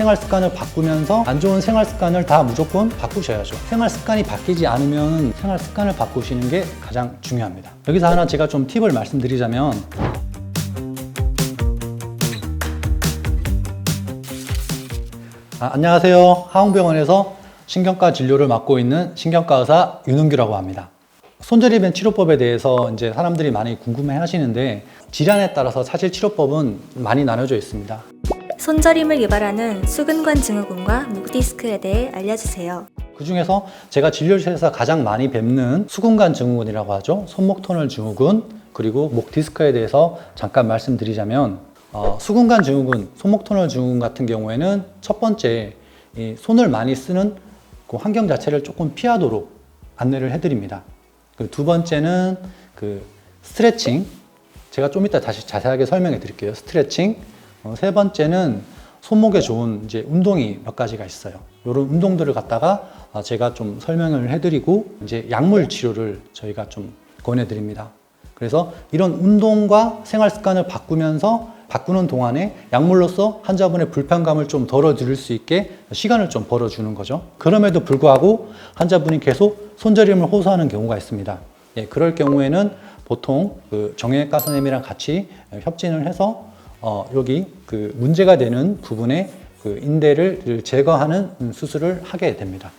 생활 습관을 바꾸면서 안 좋은 생활 습관을 다 무조건 바꾸셔야죠. 생활 습관이 바뀌지 않으면 생활 습관을 바꾸시는 게 가장 중요합니다. 여기서 하나 제가 좀 팁을 말씀드리자면, 안녕하세요. 하홍병원에서 신경과 진료를 맡고 있는 신경과 의사 윤은규라고 합니다. 손저림의 치료법에 대해서 이제 사람들이 많이 궁금해 하시는데, 질환에 따라서 사실 치료법은 많이 나눠져 있습니다. 손저림을 유발하는 수근관 증후군과 목 디스크에 대해 알려주세요. 그 중에서 제가 진료실에서 가장 많이 뵙는 수근관 증후군이라고 하죠. 손목 터널 증후군, 그리고 목 디스크에 대해서 잠깐 말씀드리자면, 수근관 증후군, 손목 터널 증후군 같은 경우에는 첫 번째, 이 손을 많이 쓰는 그 환경 자체를 조금 피하도록 안내를 해드립니다. 그리고 두 번째는 그 스트레칭, 제가 좀 이따 다시 자세하게 설명해 드릴게요. 스트레칭. 세 번째는 손목에 좋은 이제 운동이 몇 가지가 있어요. 이런 운동들을 갖다가 제가 좀 설명을 해드리고, 이제 약물 치료를 저희가 좀 권해드립니다. 그래서 이런 운동과 생활 습관을 바꾸는 동안에 약물로서 환자분의 불편감을 좀 덜어드릴 수 있게 시간을 좀 벌어주는 거죠. 그럼에도 불구하고 환자분이 계속 손저림을 호소하는 경우가 있습니다. 그럴 경우에는 보통 그 정형외과 선생님이랑 같이 협진을 해서 여기 그 문제가 되는 부분에 그 인대를 제거하는 수술을 하게 됩니다.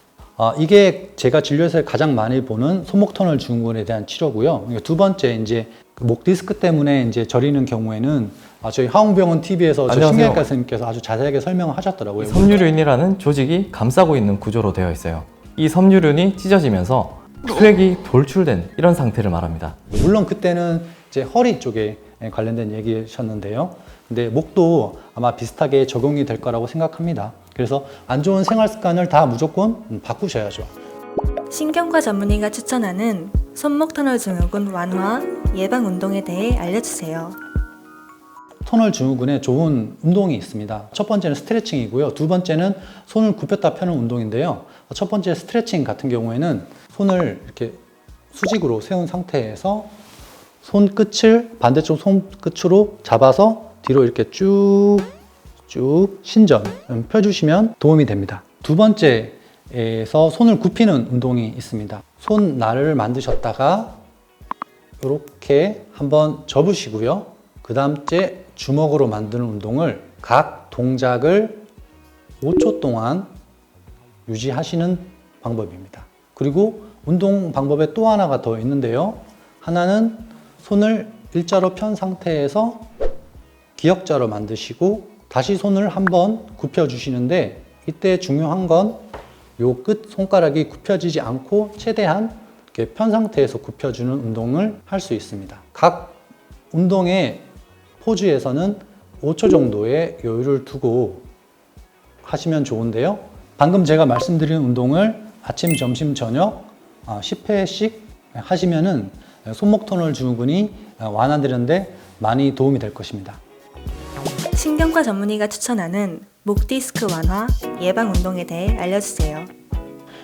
이게 제가 진료에서 가장 많이 보는 손목 터널 증후군에 대한 치료고요. 두 번째, 이제 목 디스크 때문에 이제 저리는 경우에는 저희 하홍병원 TV에서 저 신경외과 선생님께서 아주 자세하게 설명을 하셨더라고요. 섬유륜이라는 조직이 감싸고 있는 구조로 되어 있어요. 이 섬유륜이 찢어지면서 수액이 돌출된 이런 상태를 말합니다. 물론 그때는 이제 허리 쪽에 관련된 얘기셨는데요. 근데 목도 아마 비슷하게 적용이 될 거라고 생각합니다. 그래서 안 좋은 생활 습관을 다 무조건 바꾸셔야죠. 신경과 전문의가 추천하는 손목 터널 증후군 완화, 예방 운동에 대해 알려주세요. 터널 증후군에 좋은 운동이 있습니다. 첫 번째는 스트레칭이고요. 두 번째는 손을 굽혔다 펴는 운동인데요. 첫 번째 스트레칭 같은 경우에는 손을 이렇게 수직으로 세운 상태에서 손끝을 반대쪽 손끝으로 잡아서 뒤로 이렇게 쭉 신전 펴주시면 도움이 됩니다. 두 번째에서 손을 굽히는 운동이 있습니다. 손날을 만드셨다가 이렇게 한번 접으시고요. 그 다음째 주먹으로 만드는 운동을 각 동작을 5초 동안 유지하시는 방법입니다. 그리고 운동 방법에 또 하나가 더 있는데요. 하나는 손을 일자로 편 상태에서 기역자로 만드시고 다시 손을 한번 굽혀 주시는데, 이때 중요한 건 요 끝 손가락이 굽혀지지 않고 최대한 이렇게 편 상태에서 굽혀주는 운동을 할 수 있습니다. 각 운동의 포즈에서는 5초 정도의 여유를 두고 하시면 좋은데요. 방금 제가 말씀드린 운동을 아침, 점심, 저녁 10회씩 하시면은 손목 터널 증후군이 완화되는데 많이 도움이 될 것입니다. 신경과 전문의가 추천하는 목 디스크 완화, 예방 운동에 대해 알려주세요.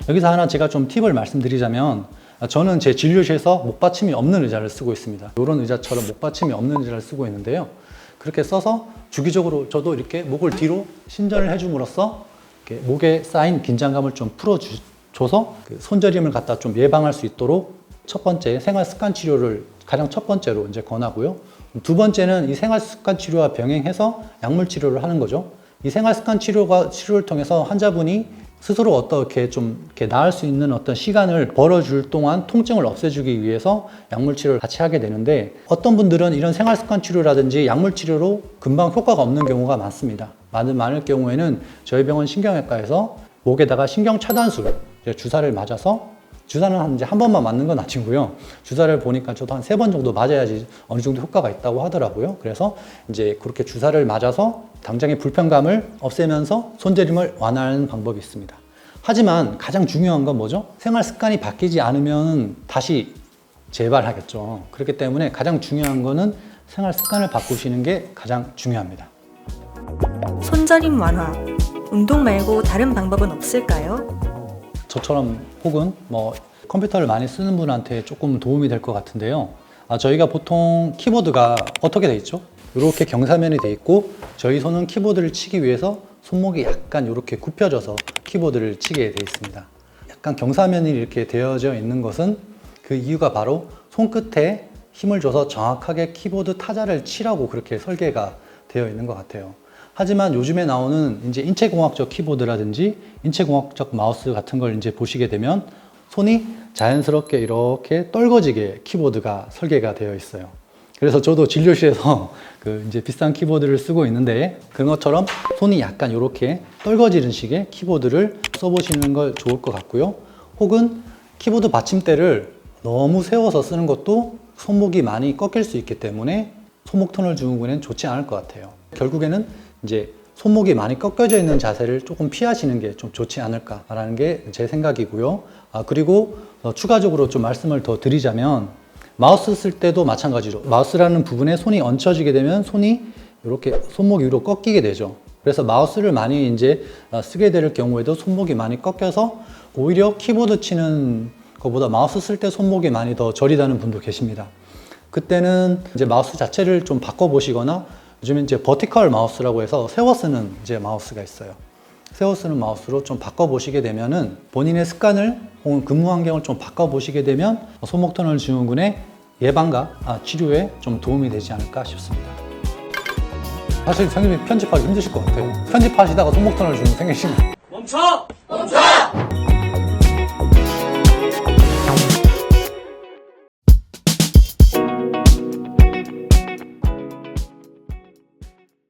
여기서 하나 제가 좀 팁을 말씀드리자면, 저는 제 진료실에서 목받침이 없는 의자를 쓰고 있습니다. 이런 의자처럼 목받침이 없는 의자를 쓰고 있는데요. 그렇게 써서 주기적으로 저도 이렇게 목을 뒤로 신전을 해줌으로써 이렇게 목에 쌓인 긴장감을 좀 풀어줘서 그 손저림을 갖다 좀 예방할 수 있도록 첫 번째 생활 습관 치료를 가장 첫 번째로 이제 권하고요. 두 번째는 이 생활 습관 치료와 병행해서 약물 치료를 하는 거죠. 이 생활 습관 치료를 통해서 환자분이 스스로 어떻게 좀 이렇게 나을 수 있는 어떤 시간을 벌어줄 동안 통증을 없애주기 위해서 약물 치료를 같이 하게 되는데, 어떤 분들은 이런 생활 습관 치료라든지 약물 치료로 금방 효과가 없는 경우가 많습니다. 많을 경우에는 저희 병원 신경외과에서 목에다가 신경 차단술 주사를 맞아서, 주사는 이제 한 번만 맞는 건 아니고요. 주사를 보니까 저도 한 3번 정도 맞아야지 어느 정도 효과가 있다고 하더라고요. 그래서 이제 그렇게 주사를 맞아서 당장의 불편감을 없애면서 손저림을 완화하는 방법이 있습니다. 하지만 가장 중요한 건 뭐죠? 생활 습관이 바뀌지 않으면 다시 재발하겠죠. 그렇기 때문에 가장 중요한 거는 생활 습관을 바꾸시는 게 가장 중요합니다. 손저림 완화, 운동 말고 다른 방법은 없을까요? 저처럼 혹은 뭐 컴퓨터를 많이 쓰는 분한테 조금 도움이 될 것 같은데요. 저희가 보통 키보드가 어떻게 돼 있죠? 이렇게 경사면이 돼 있고, 저희 손은 키보드를 치기 위해서 손목이 약간 이렇게 굽혀져서 키보드를 치게 되어 있습니다. 약간 경사면이 이렇게 되어져 있는 것은 그 이유가 바로 손끝에 힘을 줘서 정확하게 키보드 타자를 치라고 그렇게 설계가 되어 있는 것 같아요. 하지만 요즘에 나오는 이제 인체공학적 키보드라든지 인체공학적 마우스 같은 걸 이제 보시게 되면 손이 자연스럽게 이렇게 떨궈지게 키보드가 설계가 되어 있어요. 그래서 저도 진료실에서 그 이제 비싼 키보드를 쓰고 있는데 그런 것처럼 손이 약간 이렇게 떨궈지는 식의 키보드를 써보시는 걸 좋을 것 같고요. 혹은 키보드 받침대를 너무 세워서 쓰는 것도 손목이 많이 꺾일 수 있기 때문에 손목 터널 증후군엔 좋지 않을 것 같아요. 결국에는 이제 손목이 많이 꺾여져 있는 자세를 조금 피하시는 게 좀 좋지 않을까라는 게 제 생각이고요. 그리고 추가적으로 좀 말씀을 더 드리자면 마우스 쓸 때도 마찬가지로 마우스라는 부분에 손이 얹혀지게 되면 손이 이렇게 손목 위로 꺾이게 되죠. 그래서 마우스를 많이 이제 쓰게 될 경우에도 손목이 많이 꺾여서 오히려 키보드 치는 것보다 마우스 쓸 때 손목이 많이 더 저리다는 분도 계십니다. 그때는 이제 마우스 자체를 좀 바꿔보시거나 요즘에 이제 버티컬 마우스라고 해서 세워 쓰는 이제 마우스가 있어요. 세워 쓰는 마우스로 좀 바꿔보시게 되면은 본인의 습관을 혹은 근무 환경을 좀 바꿔보시게 되면 손목 터널 증후군의 예방과 치료에 좀 도움이 되지 않을까 싶습니다. 사실 선생님이 편집하기 힘드실 것 같아요. 편집하시다가 손목 터널 증후군 생기시면 멈춰!